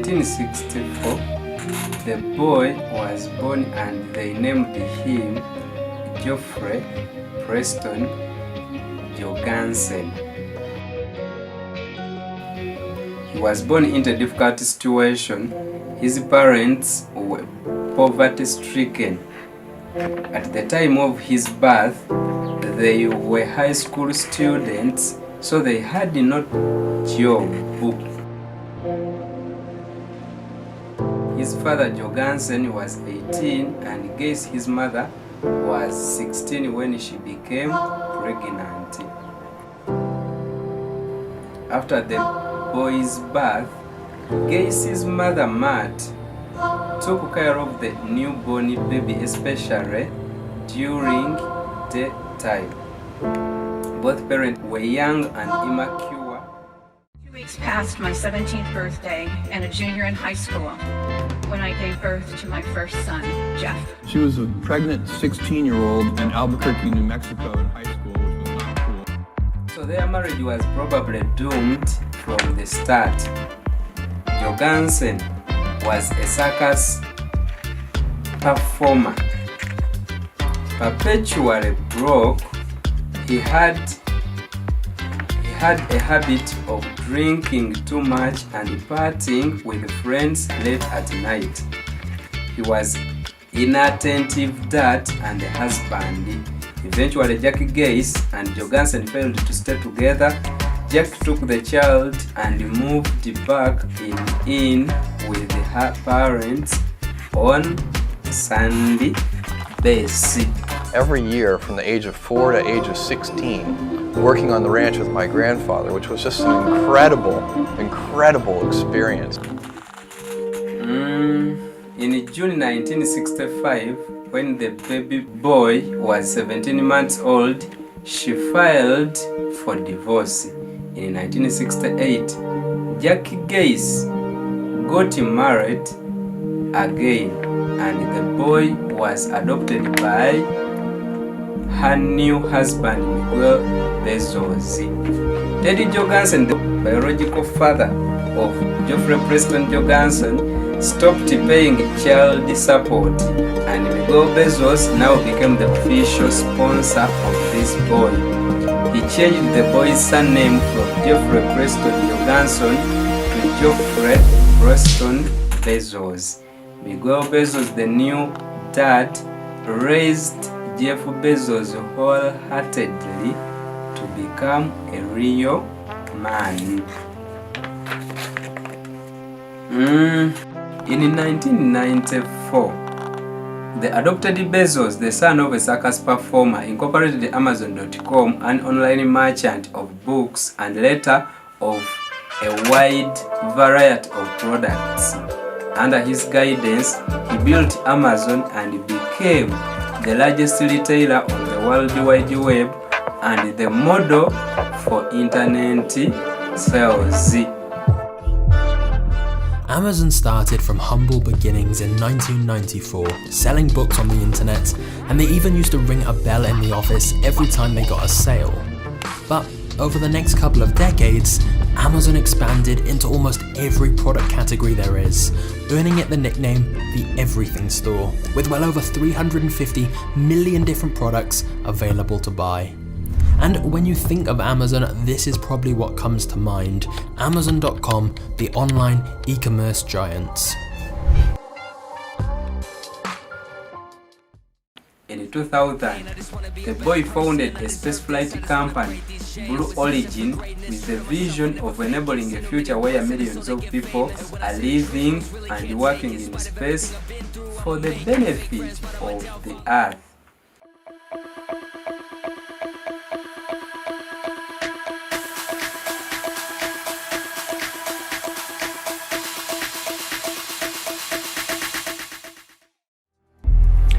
1964, the boy was born and they named him Geoffrey Preston Jorgensen. He was born into a difficult situation. His parents were poverty-stricken. At the time of his birth, they were high school students, so they had no job. His father Jorgensen was 18 and guess his mother was 16 when she became pregnant. After the boy's birth, Gacy's mother Matt took care of the newborn baby, especially during daytime. Both parents were young and immature. 2 weeks past my 17th birthday and a junior in high school when I gave birth to my first son, Jeff. She was a pregnant 16-year-old in Albuquerque, New Mexico in high school, which was not cool. So their marriage was probably doomed from the start. Jorgensen was a circus performer. Perpetually broke, he had a habit of drinking too much and partying with friends late at night. He was inattentive dad and husband. Eventually, Jack Gacy and Jorgensen failed to stay together. Jack took the child and moved back in with her parents on Sandy Basin. Every year from the age of 4 to age of 16, working on the ranch with my grandfather, which was just an incredible experience. In June 1965, when the baby boy was 17 months old, she filed for divorce. In 1968, Jackie Gacy got married again, and the boy was adopted by her new husband, Miguel Bezos. Teddy Jorgensen, the biological father of Geoffrey Preston Jorgensen, stopped paying child support, and Miguel Bezos now became the official sponsor of this boy. He changed the boy's surname from Geoffrey Preston Jorgensen to Geoffrey Preston Bezos. Miguel Bezos, the new dad, raised Jeff Bezos wholeheartedly to become a real man. In 1994, the adopted Bezos, the son of a circus performer, incorporated Amazon.com, an online merchant of books and later of a wide variety of products. Under his guidance, he built Amazon and became the largest retailer on the World Wide Web and the model for internet sales. Amazon started from humble beginnings in 1994, selling books on the internet, and they even used to ring a bell in the office every time they got a sale. But over the next couple of decades, Amazon expanded into almost every product category there is, earning it the nickname the Everything Store, with well over 350 million different products available to buy. And when you think of Amazon, this is probably what comes to mind: Amazon.com, the online e-commerce giants. In 2000, the boy founded a spaceflight company, Blue Origin, with the vision of enabling a future where millions of people are living and working in space for the benefit of the Earth.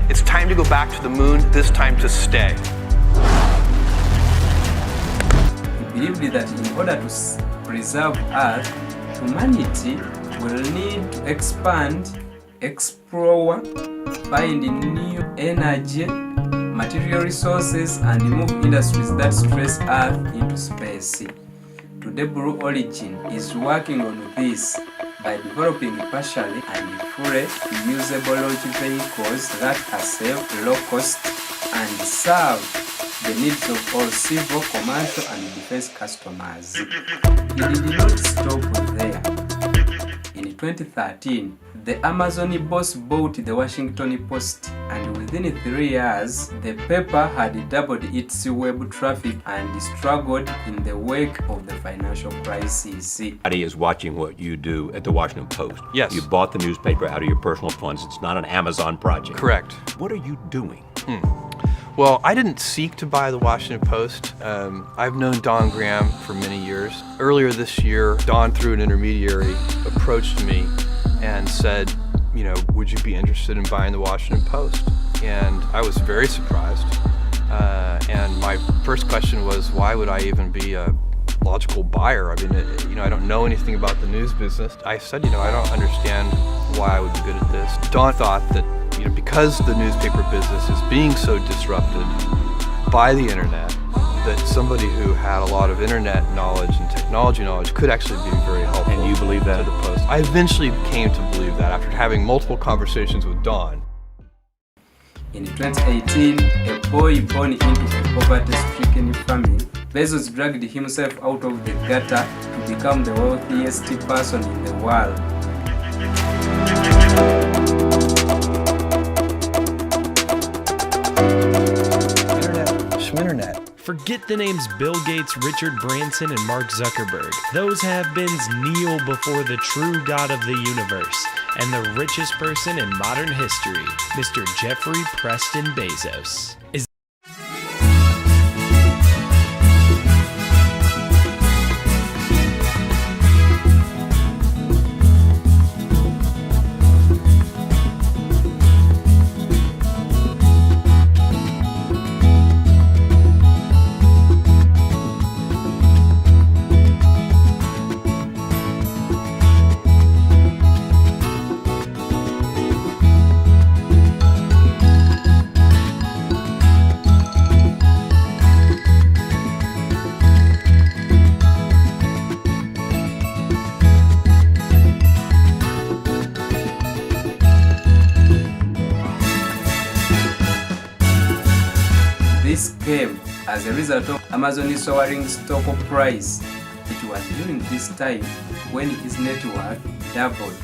It's time to go back to the moon, this time to stay. He believed that in order to preserve Earth, humanity will need to expand, explore, find new energy, material resources, and move industries that stress Earth into space. Today, Blue Origin is working on this. by developing partially and fully usable launch vehicles that are safe, low cost, and serve the needs of all civil, commercial, and defense customers. It did not stop there. In 2013, the Amazon boss bought the Washington Post, and within 3 years, the paper had doubled its web traffic and struggled in the wake of the financial crisis. Everybody is watching what you do at the Washington Post. Yes. You bought the newspaper out of your personal funds. It's not an Amazon project. Correct. What are you doing? Well, I didn't seek to buy the Washington Post. I've known Don Graham for many years. Earlier this year, Don, through an intermediary, approached me and said, you know, would you be interested in buying the Washington Post? And I was very surprised. And my first question was, why would I even be a logical buyer? I mean, I don't know anything about the news business. I said, I don't understand why I would be good at this. Don thought that, because the newspaper business is being so disrupted by the internet, that somebody who had a lot of internet knowledge and technology knowledge could actually be very helpful. And you believe that? To the Post. I eventually came to believe that after having multiple conversations with Don. In 2018, a boy born into a poverty-stricken family, Bezos dragged himself out of the gutter to become the wealthiest person in the world. Schminternet. Forget the names Bill Gates, Richard Branson, and Mark Zuckerberg. Those have-beens kneel before the true God of the universe and the richest person in modern history, Mr. Jeffrey Preston Bezos. This came as a result of Amazon's soaring stock price. It was during this time when his net worth doubled,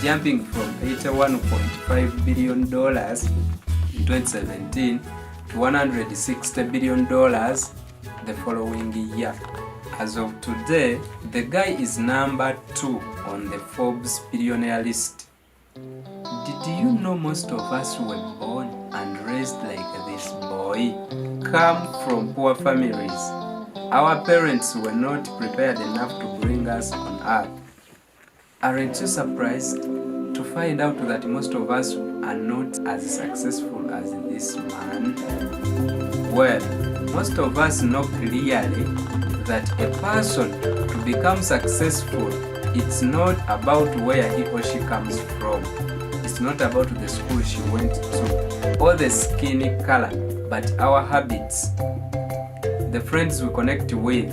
jumping from $81.5 billion in 2017 to $160 billion the following year. As of today, the guy is number 2 on the Forbes billionaire list. Did you know most of us were born and raised like this boy? Come from poor families. Our parents were not prepared enough to bring us on earth. Aren't you surprised to find out that most of us are not as successful as this man? Well, most of us know clearly that a person to become successful, it's not about where he or she comes from. It's not about the school she went to or the skin color, but our habits, the friends we connect with,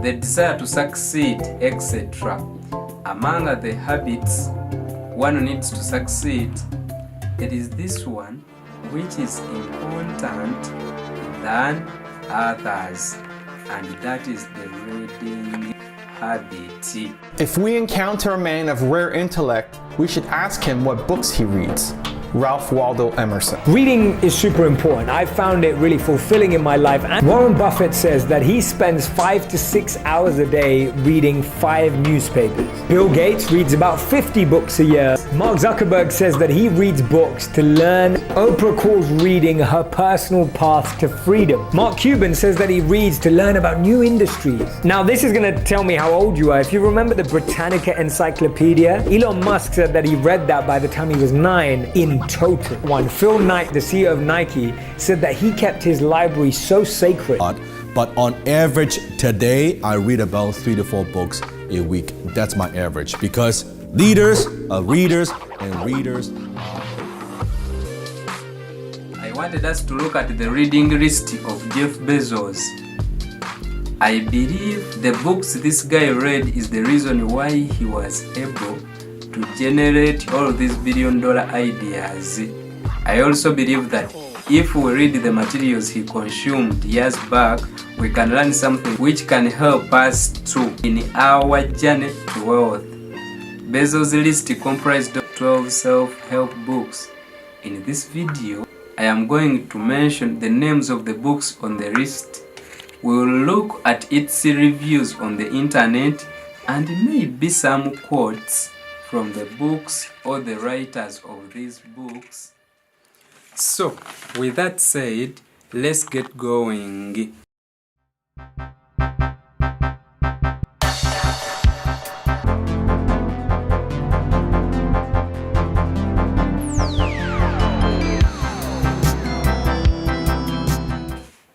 the desire to succeed, etc. Among the habits one needs to succeed, it is this one which is important than others, and that is the reading habit. If we encounter a man of rare intellect, we should ask him what books he reads. Ralph Waldo Emerson. Reading is super important. I found it really fulfilling in my life. And Warren Buffett says that he spends 5 to 6 hours a day reading 5 newspapers. Bill Gates reads about 50 books a year. Mark Zuckerberg says that he reads books to learn. Oprah calls reading her personal path to freedom. Mark Cuban says that he reads to learn about new industries. Now this is going to tell me how old you are. If you remember the Britannica Encyclopedia, Elon Musk said that he read that by the time he was 9 in total. One, Phil Knight, the CEO of Nike, said that he kept his library so sacred. But on average today, I read about 3 to 4 books a week. That's my average, because leaders are readers and readers are... I wanted us to look at the reading list of Jeff Bezos. I believe the books this guy read is the reason why he was able to generate all these billion-dollar ideas. I also believe that if we read the materials he consumed years back, we can learn something which can help us too in our journey to wealth. Bezos' list comprised of 12 self-help books. In this video, I am going to mention the names of the books on the list. We will look at its reviews on the internet and maybe some quotes from the books or the writers of these books. So, with that said, let's get going.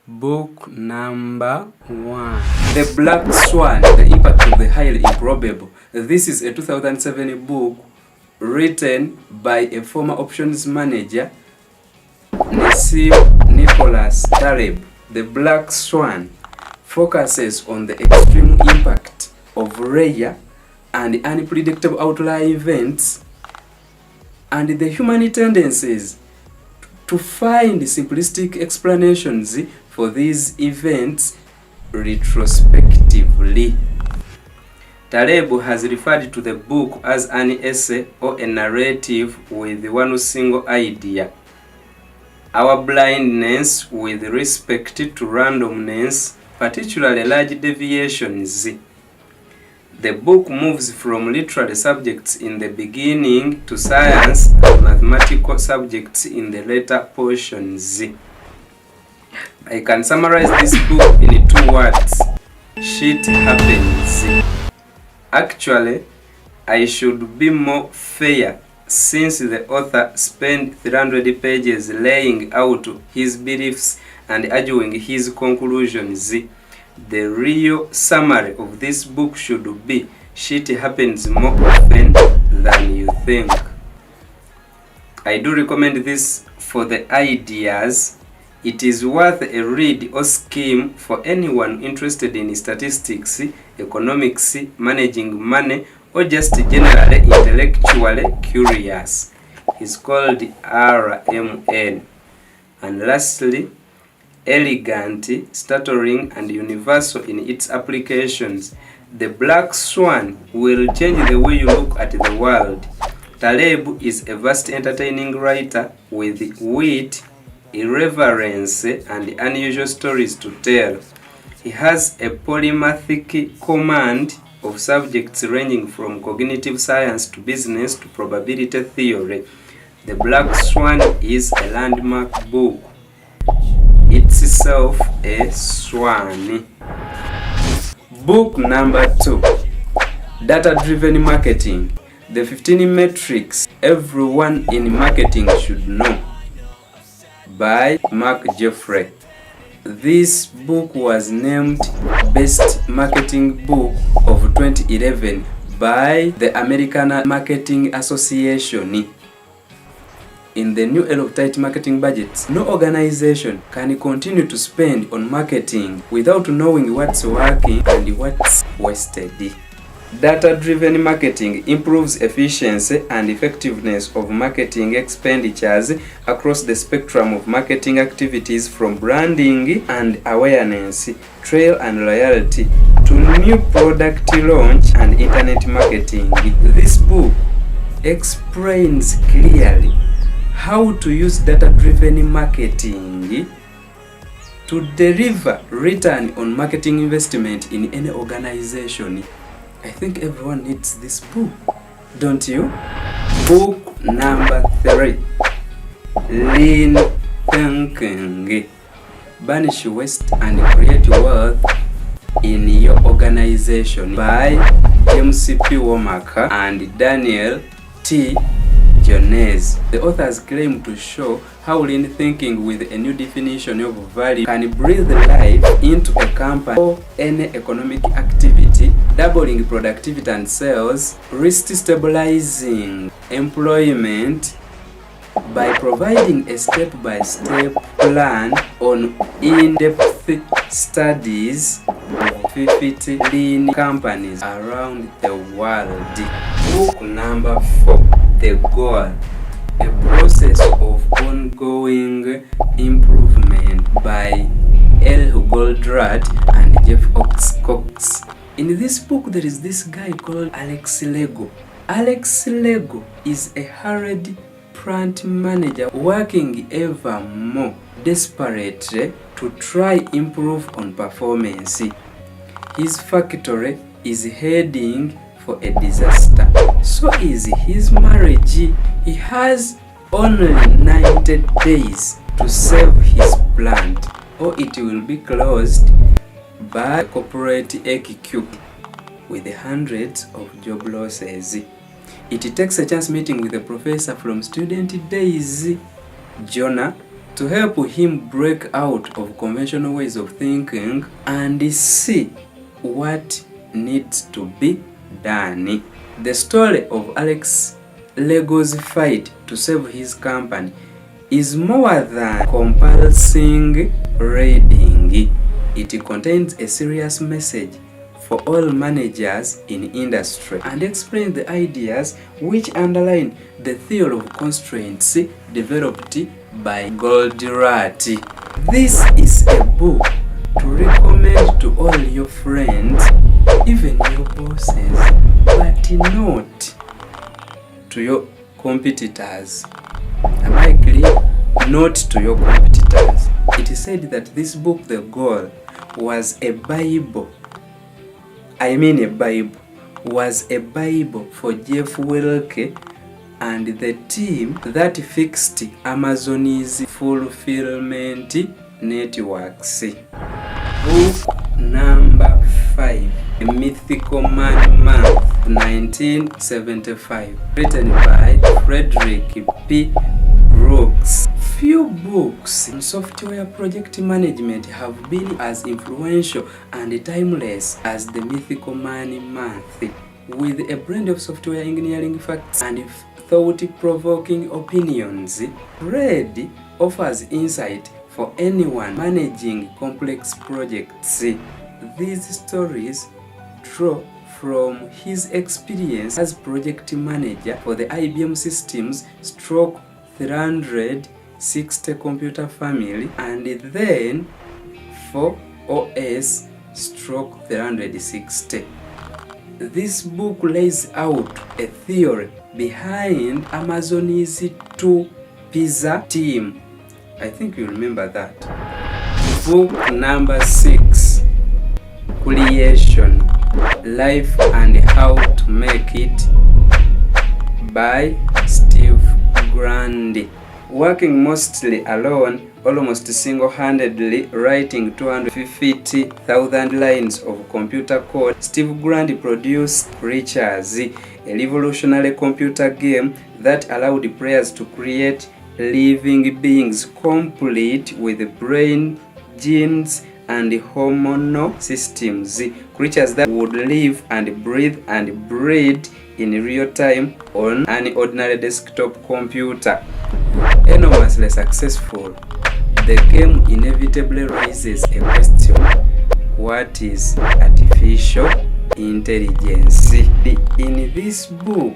Book number 1. The Black Swan, The Impact of the Highly Improbable. This is a 2007 book written by a former options manager, Nicholas Taleb. The Black Swan focuses on the extreme impact of rare and unpredictable outlier events and the human tendencies to find simplistic explanations for these events retrospectively. Taleb has referred to the book as an essay or a narrative with one single idea: our blindness with respect to randomness, particularly large deviations. The book moves from literary subjects in the beginning to science and mathematical subjects in the later portions. I can summarize this book in 2 words: shit happens. Actually, I should be more fair since the author spent 300 pages laying out his beliefs and arguing his conclusions. The real summary of this book should be: shit happens more often than you think. I do recommend this for the ideas. It is worth a read or skim for anyone interested in statistics, economics, managing money, or just generally intellectually curious. It's called RMN. And lastly, elegant, stuttering, and universal in its applications, The Black Swan will change the way you look at the world. Taleb is a vast entertaining writer with wit, irreverence, and unusual stories to tell. He has a polymathic command of subjects ranging from cognitive science to business to probability theory. The Black Swan is a landmark book, itself a swan. Book number 2. Data-driven marketing. The 15 metrics everyone in marketing should know, by Mark Jeffrey. This book was named Best Marketing Book of 2011 by the American Marketing Association. In the new era of tight marketing budgets, no organization can continue to spend on marketing without knowing what's working and what's wasted. Data-driven marketing improves efficiency and effectiveness of marketing expenditures across the spectrum of marketing activities, from branding and awareness, trail and loyalty, to new product launch and internet marketing. This book explains clearly how to use data-driven marketing to deliver return on marketing investment in any organization. I think everyone needs this book, don't you? Book number 3. Lean Thinking. Banish waste and create wealth in your organization, by James P. Womack and Daniel T. Jones. The authors claim to show how lean thinking with a new definition of value can breathe life into a company or any economic activity, doubling productivity and sales, risk stabilizing employment, by providing a step-by-step plan on in-depth studies of 50 lean companies around the world. Book number 4, The Goal, a process of ongoing improvement by L. Goldratt and Jeff Cox. In this book, there is this guy called Alex Lego. Alex Lego is a hurried plant manager working ever more desperately to try improve on performance. His factory is heading for a disaster. So is his marriage. He has only 90 days to save his plant, or it will be closed by corporate AQQ with hundreds of job losses. It takes a chance meeting with a professor from student days, Jonah, to help him break out of conventional ways of thinking and see what needs to be done. The story of Alex Lego's fight to save his company is more than compulsing reading. It contains a serious message for all managers in industry and explains the ideas which underline the theory of constraints developed by Goldratt. This is a book to recommend to all your friends, even your bosses, but not to your competitors. Am I clear? Not to your competitors. It is said that this book, The Goal, was a Bible. Was a Bible for Jeff Wilke and the team that fixed Amazon's fulfillment networks. Book number 5, A Mythical Man Month, 1975, written by Frederick P. Brooks. Few books in software project management have been as influential and timeless as The Mythical Man Month. With a blend of software engineering facts and thought-provoking opinions, Fred offers insight for anyone managing complex projects. These stories draw from his experience as project manager for the IBM Systems Stroke 360 computer family and then for OS Stroke 360. This book lays out a theory behind Amazon's 2 pizza team. I think you remember that. Book number 6, Creation, Life and How to Make It, by Steve Grundy. Working mostly alone, almost single-handedly writing 250,000 lines of computer code, Steve Grundy produced Creatures, a revolutionary computer game that allowed players to create living beings complete with brain, genes, and hormonal systems, creatures that would live and breed in real time on an ordinary desktop computer. Enormously successful, the game inevitably raises a question: what is artificial intelligence? In this book,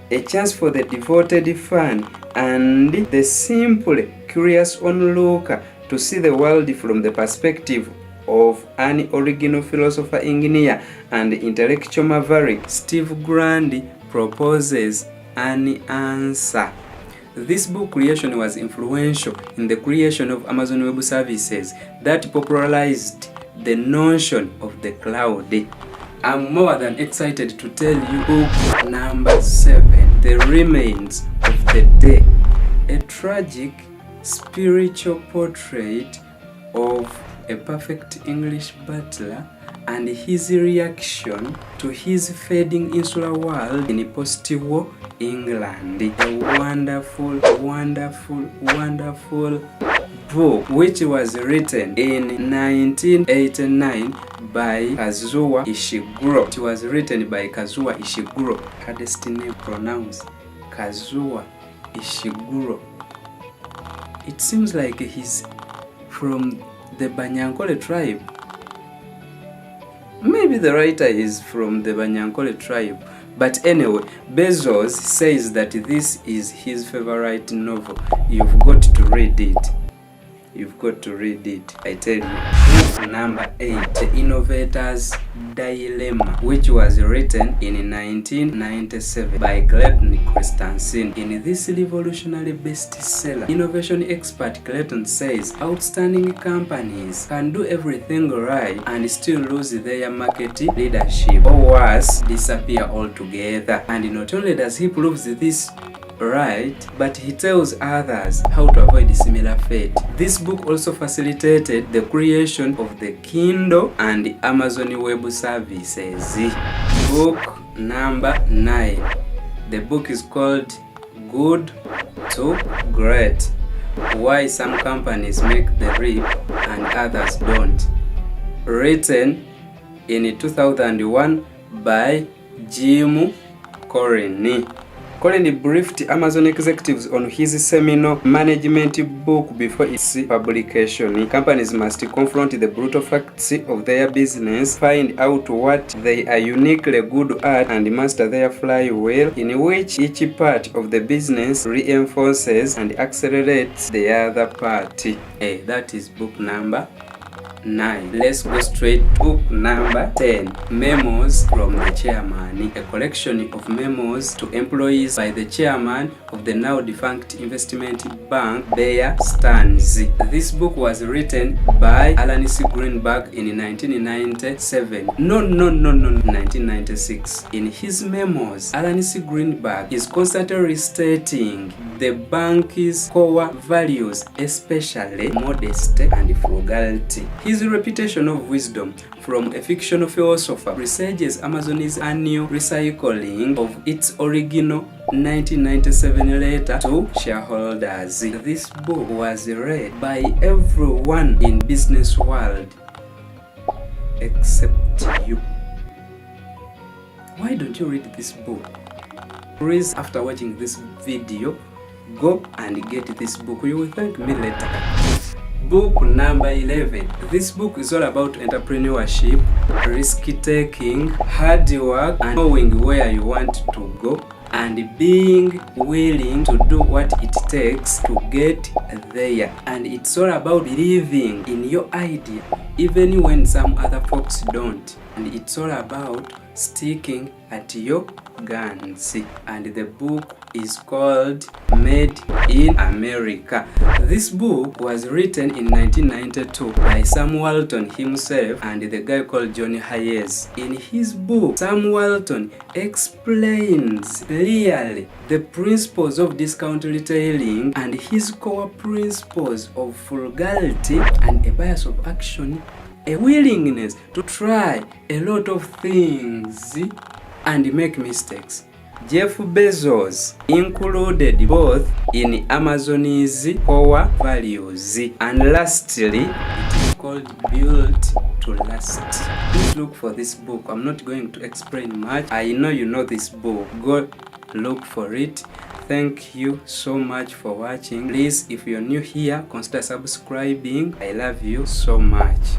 a chance for the devoted fan and the simply curious onlooker to see the world from the perspective of an original philosopher, engineer, and intellectual maverick, Steve Grundy proposes an answer. This book, Creation, was influential in the creation of Amazon Web Services that popularized the notion of the cloud. I'm more than excited to tell you book number 7, The Remains of the Day, a tragic spiritual portrait of a perfect English butler and his reaction to his fading insular world in post-war England. A wonderful, wonderful, wonderful book which was written in 1989 by Kazuo Ishiguro. It was written by Kazuo Ishiguro. Hardest name pronounced. Kazuo Ishiguro. It seems like he's from the Banyankole tribe. Maybe the writer is from the Banyankole tribe. But anyway, Bezos says that this is his favorite novel. You've got to read it. You've got to read it, I tell you. Book number 8, The Innovator's Dilemma, which was written in 1997 by Clayton Christensen. In this revolutionary bestseller, innovation expert Clayton says outstanding companies can do everything right and still lose their market leadership, or worse, disappear altogether. And not only does he prove this right, but he tells others how to avoid similar fate. This book also facilitated the creation of the Kindle and Amazon Web Services. Book number 9. The book is called Good to Great: Why Some Companies Make the Leap and Others Don't. Written in 2001 by Jim Corrine. Corrine briefed Amazon executives on his seminal management book before its publication. Companies must confront the brutal facts of their business, find out what they are uniquely good at, and master their flywheel, in which each part of the business reinforces and accelerates the other part. That is book number 9. Let's go straight to book number 10. Memos from the Chairman. A collection of memos to employees by the chairman of the now defunct investment bank Bear Stearns. This book was written by Alan C. Greenberg in 1997. No, 1996. In his memos, Alan C. Greenberg is constantly restating the bank's core values, especially modesty and frugality. His reputation of wisdom from a fictional philosopher presages Amazon's annual recycling of its original 1997 letter to shareholders. This book was read by everyone in business world except you. Why don't you read this book? Please, after watching this video, go and get this book. You will thank me later. Book number 11. This book is all about entrepreneurship, risk-taking, hard work, and knowing where you want to go, and being willing to do what it takes to get there. And it's all about believing in your idea, even when some other folks don't. And it's all about sticking at your guns. And the book is called Made in America. This book was written in 1992 by Sam Walton himself and the guy called Johnny Hayes. In his book, Sam Walton explains clearly the principles of discount retailing and his core principles of frugality and a bias of action, a willingness to try a lot of things and make mistakes. Jeff Bezos included both in Amazon's core values. And lastly, it is called Built to Last. Please look for this book. I'm not going to explain much. I know you know this book. Go look for it. Thank you so much for watching. Please, if you're new here, consider subscribing. I love you so much.